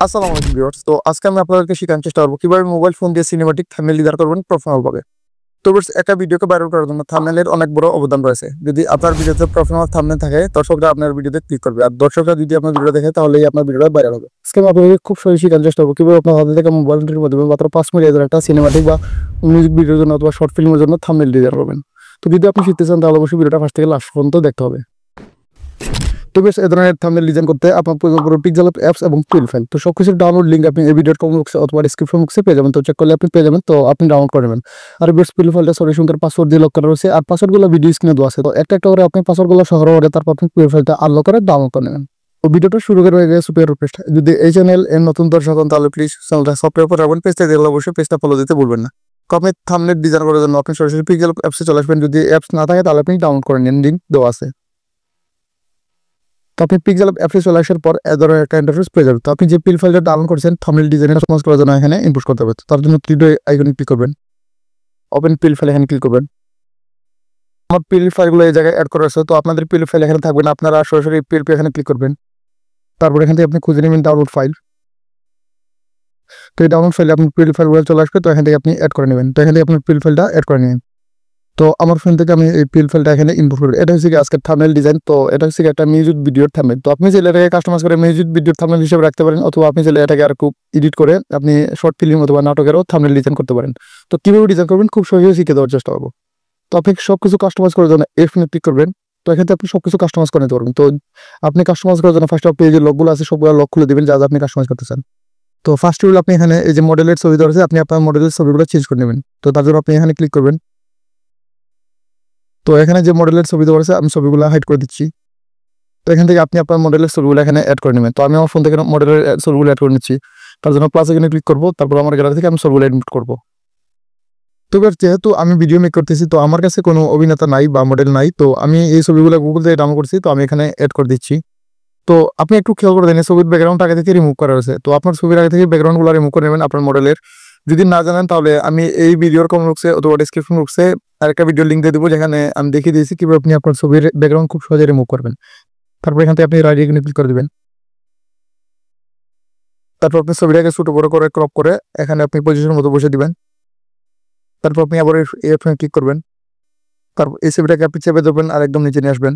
আসসালামু আলাইকুম ভিউয়ার্স। তো আজকে আমি আপনাদেরকে শেখানোর চেষ্টা করব কিভাবে মোবাইল ফোন দিয়ে সিনেমাটিক থাম্বনেল ডিজাইন করবেন প্রফেশনাল ভাবে। তো ভিউয়ার্স, একটা ভিডিওকে ভাইরাল করার জন্য থাম্বনেলের অনেক বড় অবদান রয়েছে। যদি আপনার ভিডিওতে প্রফেশনাল থাম্বনেল থাকে, দর্শকরা আপনার ভিডিওতে ক্লিক করবে, আর দর্শকরা যদি আপনার ভিডিও দেখে তাহলেই আপনার ভিডিওটা ভাইরাল হবে। আজকে আমি আপনাদেরকে খুব সহজে শেখানোর চেষ্টা করব কিভাবে আপনার হাতে থেকে মোবাইলটির মাধ্যমে মাত্র 5 মিনিটের একটা সিনেমাটিক বা মিউজিক ভিডিওর জন্য অথবা শর্ট ফিল্মের জন্য থাম্বনেল ডিজাইন করবেন। তো যদি আপনি শিখতে চান তাহলে অবশ্যই ভিডিওটা ফার্স্ট থেকে লাস্ট পর্যন্ত দেখতে হবে। তো বেশ, এই ধরনের থাম্বনেল ডিজাইন করতে আপনার প্রয়োজন পড়বে পিক্সেল অ্যাপস এবং ফিল ফাইল। তো সবকিছুর ডাউনলোড লিঙ্ক আপনি এই ভিডিওর কমেন্ট বক্সে অথবা ডেসক্রিপশন বক্সে পেয়ে যাবেন। তো চেক করলে আপনি পেয়ে যাবেন, তো আপনি ডাউনলোড করে নেবেন। আর বেশ, ফিল ফাইলটা সরি সঙ্গে পাসওয়ার্ড দিয়ে লক করা রয়েছে, আর পাসওয়ার্ডগুলো ভিডিও স্ক্রিনে দেওয়া আছে। তো একটা একটা করে আপনি পাসওয়ার্ডগুলো সংগ্রহ করে তারপর আপনি ফিল ফাইলটা আনলক করে ডাউনলোড করে নেবেন। তো ভিডিওটা শুরু করে হয়ে গেছে সুপার রিকোয়েস্ট, যদি এই চ্যানেল এর নতুন দর্শক হন তাহলে প্লিজ চ্যানেলটা সাবস্ক্রাইব করে রাখবেন, পেজটা দেখলে অবশ্যই পেজটা ফলো দিতে ভুলবেন না। তো আপনি থাম্বনেল ডিজাইন করার জন্য আপনি সরাসরি পিক্সেল অ্যাপসে চলে আসবেন। যদি অ্যাপস না থাকে তাহলে আপনি ডাউনলোড করে নিন, লিঙ্ক দেওয়া আছে। তো আপনি পিক্সেল অ্যাপে চলে আসার পর এ ধরনের একটা ইন্টারফেস পেয়ে যাবেন। তো আপনি যে পিল ফাইলটা ডাউনলোড করেছেন থাম্বনেল ডিজাইনটা কাস্টমাইজ করার জন্য এখানে ইনপুট করতে হবে। তার জন্য থ্রি ডট আইকনে ক্লিক করবেন, ওপেন পিল ফাইল এখানে ক্লিক করবেন। আমার পিল ফাইলগুলো এই জায়গায় অ্যাড করা আছে, তো আপনাদের পিল ফাইল এখানে থাকবে না, আপনারা সরাসরি পিল এখানে ক্লিক করবেন। তারপর এখান থেকে আপনি খুঁজে নেবেন ডাউনলোড ফাইল। তো এই ডাউনলোড ফাইলে আপনি পিল ফাইলগুলো চলে আসবে, তো এখান থেকে আপনি অ্যাড করে নেবেন। তো এখান থেকে আপনার পিল ফাইলটা অ্যাড করে নেবেন। তো আমার ফোন থেকে আমি এই পিল ফাইলটা এখানে ইনপুট করব। এটা হচ্ছে আজকের থাম্বনেল ডিজাইন। তো এটা হচ্ছে একটা মিউজিক ভিডিওর থাম্বনেল। তো আপনি চাইলে এটাকে কাস্টমাইজ করে মিউজিক ভিডিওর থাম্বনেল হিসেবে রাখতে পারেন, অথবা আপনি চাইলে এটাকে আর খুব এডিট করে আপনি শর্ট ফিল্ম অথবা নাটকেরও থাম্বনেল ডিজাইন করতে পারেন। তো কিভাবে ডিজাইন করবেন খুব সহজেই শিখে দেওয়ার চেষ্টা করব। তো আপনি সবকিছু কাস্টমাইজ করার জন্য এই ফোনে ক্লিক করবেন। তো এখান থেকে আপনি সবকিছু কাস্টমাইজ করে নিতে পারবেন। তো আপনি কাস্টমাইজ করার জন্য ফার্স্ট আপনি এই যে লকগুলো আছে সবগুলো লক খুলে দিবেন যা যা আপনি কাস্টমাইজ করতে চান। তো ফার্স্ট রুল, আপনি এখানে এই যে মডেলের ছবি দেওয়া আছে, আপনি আপনার মডেলের ছবিগুলো চেঞ্জ করে নেবেন। তো তার জন্য আপনি এখানে ক্লিক করবেন। তো এখানে যে মডেলের ছবি দেওয়া আছে আমি ছবিগুলো হাইড করে দিচ্ছি। তো এখান থেকে আপনি আপনার মডেলের ছবিগুলো এখানে অ্যাড করে নেবেন। তো আমি আমার ফোন থেকে মডেলের ছবিগুলো অ্যাড করে নিচ্ছি। তার জন্য প্লাস এখানে ক্লিক করবো, তারপর আমার গ্যালারি থেকে আমি ছবিগুলো এডিট করবো। তো এবার যেহেতু আমি ভিডিও মেক করতেছি, তো আমার কাছে কোনো অভিনেতা নাই বা মডেল নাই, তো আমি এই ছবিগুলো গুগল থেকে ডাউনলোড করছি, তো আমি এখানে অ্যাড করে দিচ্ছি। তো আপনি একটু খেয়াল করে দেন, ছবির ব্যাকগ্রাউন্ড আগে থেকে রিমুভ করা রয়েছে। তো আপনার ছবির আগে থেকে ব্যাকগ্রাউন্ডগুলো রিমুভ করে নেবেন আপনার মডেলের। যদি না জানেন তাহলে আমি এই ভিডিওর কমেন্ট বক্সে অথবা ডেসক্রিপশন বক্সে আরেকটা ভিডিও লিঙ্ক দিয়ে দেবো, যেখানে আমি দেখিয়ে দিয়েছি কিভাবে আপনি আপনার ছবির ব্যাকগ্রাউন্ড খুব সহজে রিমুভ করবেন। তারপর এখান থেকে আপনি রাইট আইকনে ক্লিক করে দিবেন। তারপর আপনি ছবিটাকে ছোট বড় করে ক্রপ করে এখানে আপনি পজিশন মতো বসে দিবেন। তারপর আপনি আবার এই অপশনে ক্লিক করবেন। তারপর এই ছবিটাকে আপনি চেপে ধরবেন আর একদম নিচে নিয়ে আসবেন।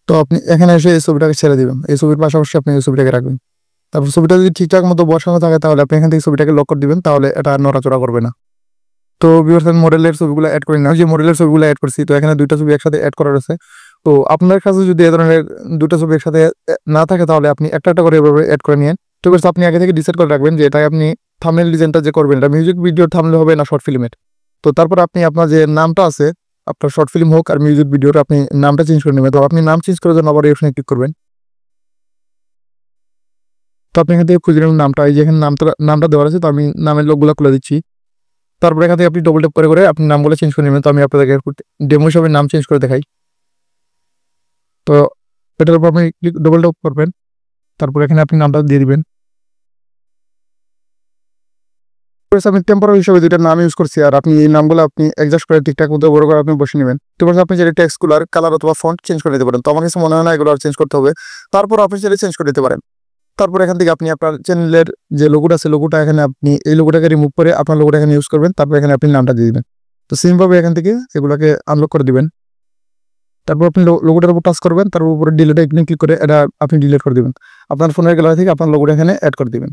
তো আপনি এখানে এসে এই ছবিটাকে ছেড়ে দিবেন, এই ছবির পাশাপাশি আপনি এই ছবিটাকে রাখবেন। তারপর ছবিটা যদি ঠিকঠাক মতো বসানো থাকে তাহলে আপনি এখান থেকে ছবিটাকে লক করে দিবেন, তাহলে এটা আর নড়াচড়া করবে না। তো ভিউয়ার্স, মডেলের ছবিগুলো অ্যাড করে নাও, যে মডেলের ছবিগুলো অ্যাড করছি, তো এখানে দুইটা ছবি একসাথে অ্যাড করা রয়েছে। তো আপনার কাছে যদি এই ধরনের দুটো ছবি একসাথে না থাকে তাহলে আপনি একটা একটা করে এভাবে অ্যাড করে নিন। তো ভিউয়ার্স, আপনি আগে থেকে ডিসাইড করে রাখবেন যে এটা আপনি থাম্বনেল ডিজাইনটা যে করবেন এটা মিউজিক ভিডিওর থাম্বনেল হবে না শর্ট ফিল্মের। তো তারপর আপনি আপনার যে নামটা আছে, আপনার শর্ট ফিল্ম হোক আর মিউজিক ভিডিওর, আপনি নামটা চেঞ্জ করে নেবেন। তো আপনি নাম চেঞ্জ করার জন্য আবার এই অপশনে ক্লিক করবেন। তো আপনি এখান থেকে খুঁজে নেবেন নামটা, এই যে এখানে নামটা দেওয়া আছে, তো আমি নামের লোকগুলো খুলে দিচ্ছি। তারপরে এখান থেকে আপনি ডবল ট্যাপ করে আপনি নামগুলো চেঞ্জ করে নেবেন। তো আমি আপনাদেরকে ডেমো হিসাবে নাম চেঞ্জ করে দেখাই। তো এটার উপর আপনি ডবল ট্যাপ করবেন, তারপর এখানে আপনি নামটা দিয়ে দিবেন। আমি টেম্পোরারি হিসেবে দুইটা নাম ইউজ করছি, আর আপনি এই নামগুলো আপনি অ্যাডজাস্ট করে ঠিকঠাক মতো বড় করে আপনি বসে নেবেন। তো আপনি যে টেক্সটগুলোর কালার অথবা ফন্ট চেঞ্জ করে দিতে পারেন। তো আমার কাছে মনে হয় না এগুলো চেঞ্জ করতে হবে, তারপর আপনি চাইলে চেঞ্জ করে দিতে পারেন। তারপর এখান থেকে আপনি আপনার চ্যানেলের যে লোগোটা আছে, লোগোটা এখানে আপনি এই লোগোটাকে রিমুভ করে আপনার লোগোটা এখানে ইউজ করবেন। তারপর এখানে আপনি নামটা দিয়ে দিবেন। তো সেমভাবে এখান থেকে এগুলোকে আনলক করে দিবেন। তারপর আপনি লোগোটার উপর টাচ করবেন, তারপর উপরে ডিলিট আইকনে ক্লিক করে এটা আপনি ডিলিট করে দিবেন। আপনার ফোনের গ্যালারি থেকে আপনার লোগোটা এখানে অ্যাড করে দিবেন।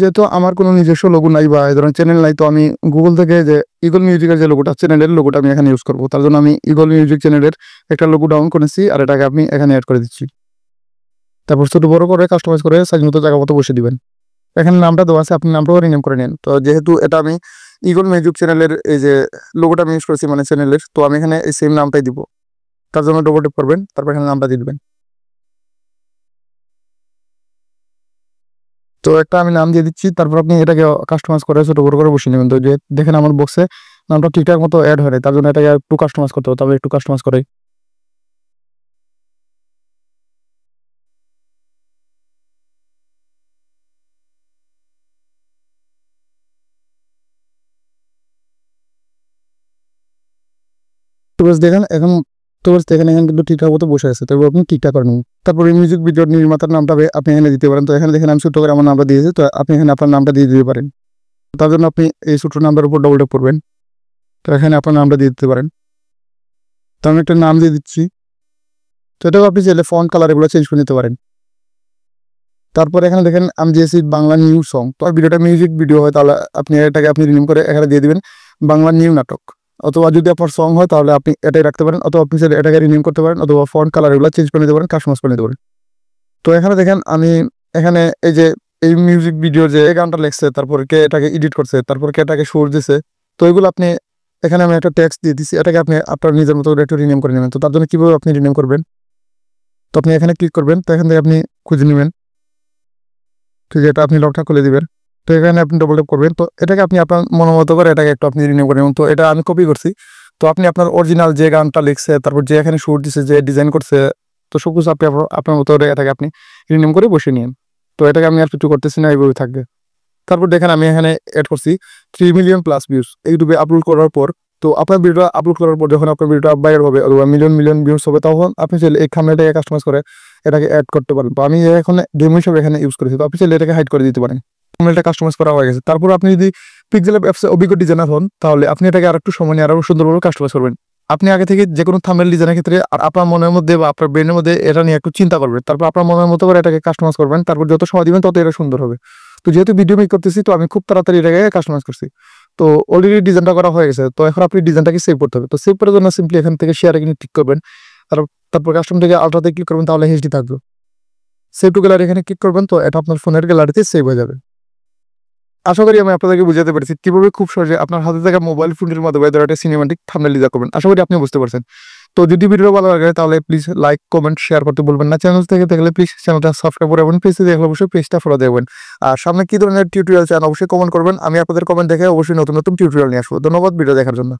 যেহেতু আমার কোনো নিজস্ব লোগো নাই বা এই ধরনের চ্যানেল নাই, তো আমি গুগল থেকে যে ইগল মিউজিকের যে লোগোটা, চ্যানেলের লোগোটা আমি এখানে ইউজ করবো। তার জন্য আমি ইগল মিউজিক চ্যানেলের একটা লোগো ডাউন করেছি, আর এটাকে আপনি এখানে অ্যাড করে দিচ্ছি। তারপর ছোট বড় করে কাস্টমাইজ করে সাইজ মতো জায়গা মতো বসে দিবেন। এখানে নামটা দেওয়া আছে, আপনি নামটাও রিনেম করে নেন। তো যেহেতু এটা আমি ইগল মিউজিক চ্যানেলের এই যে লোগোটা আমি ইউজ করেছি মানে চ্যানেলের, তো আমি এখানে এই সেম নামটাই দিব। তার জন্য ডবল ট্যাপ করবেন, তারপর এখানে নামটা দিয়ে দিবেন। তো একটা আমি নাম দিয়ে দিচ্ছি, তারপর আপনি এটাকে কাস্টমাইজ করে ছোট বড় করে বসিয়ে নেবেন। তো যে দেখেন আমার বক্সে নামটা ঠিকঠাক মতো অ্যাড হয়, তার জন্য এটাকে একটু কাস্টমাইজ করতে হবে, তবে একটু কাস্টমাইজ করে। তো বেশ দেখেন এখন এখানে কিন্তু ঠিকঠাক মতো বসে আছে, তবে আপনি ঠিকঠাক করে নেবেন। তারপরে মিউজিক ভিডিওর নির্মাতার নামটা আপনি এখানে দিতে পারেন। তো এখানে দেখেন আমি ছোট্ট করে আমার নামটা দিয়েছি, তো আপনি এখানে আপনার নামটা দিয়ে দিতে পারেন। তার জন্য আপনি এই ছোট নাম্বার উপর ডবল ট্যাপ করবেন। তো এখানে আপনার নামটা দিয়ে দিতে পারেন। তো আমি একটা নাম দিয়ে দিচ্ছি। তো এটাও আপনি চাইলে ফন্ট কালার এগুলো চেঞ্জ করে নিতে পারেন। তারপর এখানে দেখেন আমি দিয়েছি বাংলা নিউ সং। তো ভিডিওটা মিউজিক ভিডিও হয় তাহলে আপনি এটাকে আপনি রিনিউ করে এখানে দিয়ে দিবেন বাংলা নিউ নাটক। অথবা যদি আপনার সং হয় তাহলে আপনি এটাই রাখতে পারেন, অথবা আপনি এটাকে রিনিউ করতে পারেন, অথবা ফন্ট কালার এগুলো চেঞ্জ করে নিতে পারেন, কাস্টমাইজ করে নিতে পারেন। তো এখানে দেখেন আমি এখানে এই যে এই মিউজিক ভিডিও যে গানটা লেখছে, তারপর কে এটাকে এডিট করছে, তারপর কে এটাকে সুর দিছে, তো এগুলো আপনি এখানে আমি একটা টেক্সট দিয়ে দিচ্ছি, এটাকে আপনি আপনার নিজের মতো একটু রিনেম করে নেবেন। তো তার জন্য কীভাবে আপনি রিনেম করবেন, তো আপনি এখানে ক্লিক করবেন। তো এখান থেকে আপনি খুঁজে নেবেন, ঠিক আছে, এটা আপনি লকটা খুলে দিবেন। তো এখানে আপনি ডবল ট্যাপ করবেন। তো এটাকে আপনি আপনার মনোমতো করে এটাকে একটু আপনি রিনেম করে নেবেন। তো এটা আমি কপি করছি। তো আপনি আপনার অরিজিনাল যে গানটা লিখছে, তারপর যে এখানে সুর দিছে, যে ডিজাইন করছে, তো সব কিছু আপনি আপনার মতো করে এটাকে আপনি রিনেম করে বসে নিন। তো এটাকে আমি আর কিছু করতেছি না, এইভাবে থাকবে। তারপর দেখেন আমি এখানে অ্যাড করছি 3 মিলিয়ন প্লাস ভিউজ ইউটিউবে আপলোড করার পর। তো আপনার ভিডিওটা আপলোড করার পর যখন আপনার ভিডিওটা ভাইরাল হবে অথবা মিলিয়ন মিলিয়ন ভিউজ হবে, তখন আপনি চাইলে এই থাম্বনেলটাকে কাস্টমাইজ করে এটাকে অ্যাড করতে পারেন। তো আমি এখন ডেমো হিসেবে এখানে ইউজ করেছি। তো আপনি চাইলে এটাকে হাইড করে দিতে পারেন। থাম্বনেলটা কাস্টমাইজ করা হয়ে গেছে। তারপর আপনি যদি পিক্সেল অ্যাপসে অভিজ্ঞ ডিজাইনার হন, তাহলে আপনি এটাকে আরেকটু সময় নিয়ে আরো সুন্দরভাবে কাস্টমাইজ করবেন। আপনি আগে থেকে যে কোনো থাম্বনেল ডিজাইনের ক্ষেত্রে আপনার মনের মধ্যে বা আপনার ব্রেনের মধ্যে এটা নিয়ে একটু চিন্তা করবেন, তারপর আপনার মনের মতো করে এটাকে কাস্টমাইজ করবেন। তারপর যত সময় দিবেন তত এটা সুন্দর হবে। তো যেহেতু ভিডিও মেক করতেছি, তো আমি খুব তাড়াতাড়ি এটাকে কাস্টমাইজ করছি। তো অলরেডি ডিজাইনটা করা হয়ে গেছে। তো এখন আপনি ডিজাইনটাকে সেভ করতে হবে। তো সেভ করার জন্য সিম্পলি এখান থেকে শেয়ার এখানে ক্লিক করবেন। তারপর কাস্টম থেকে আলট্রাতে ক্লিক করবেন, তাহলে এইচডি থাকবে। সেভ টু গ্যালারি এখানে ক্লিক করবেন, তো এটা আপনার ফোনের গ্যালারিতে সেভ হয়ে যাবে। আশা করি আমি আপনাদেরকে বুঝাতে পেরেছি কিভাবে খুব সহজে আপনার হাতে থাকা মোবাইল ফোনের মাধ্যমে একটা সিনেমাটিক থাম্বনেল ডিজাইন করবেন। আশা করি আপনি বুঝতে পারছেন। তো যদি ভিডিও ভালো লাগে তাহলে প্লিজ লাইক, কমেন্ট, শেয়ার করতে বলবেন না। চ্যানেল থেকে দেখলে প্লিজ চ্যানেলটা সাবস্ক্রাইব করে রাখবেন। পেজে দেখলে অবশ্যই পেজটা ফলো দেবেন। আর সামনে কি ধরনের টিউটোরিয়াল চান অবশ্যই কমেন্ট করবেন। আমি আপনাদের কমেন্ট দেখে অবশ্যই নতুন নতুন টিউটোরিয়াল নিয়ে আসবো। ধন্যবাদ ভিডিও দেখার জন্য।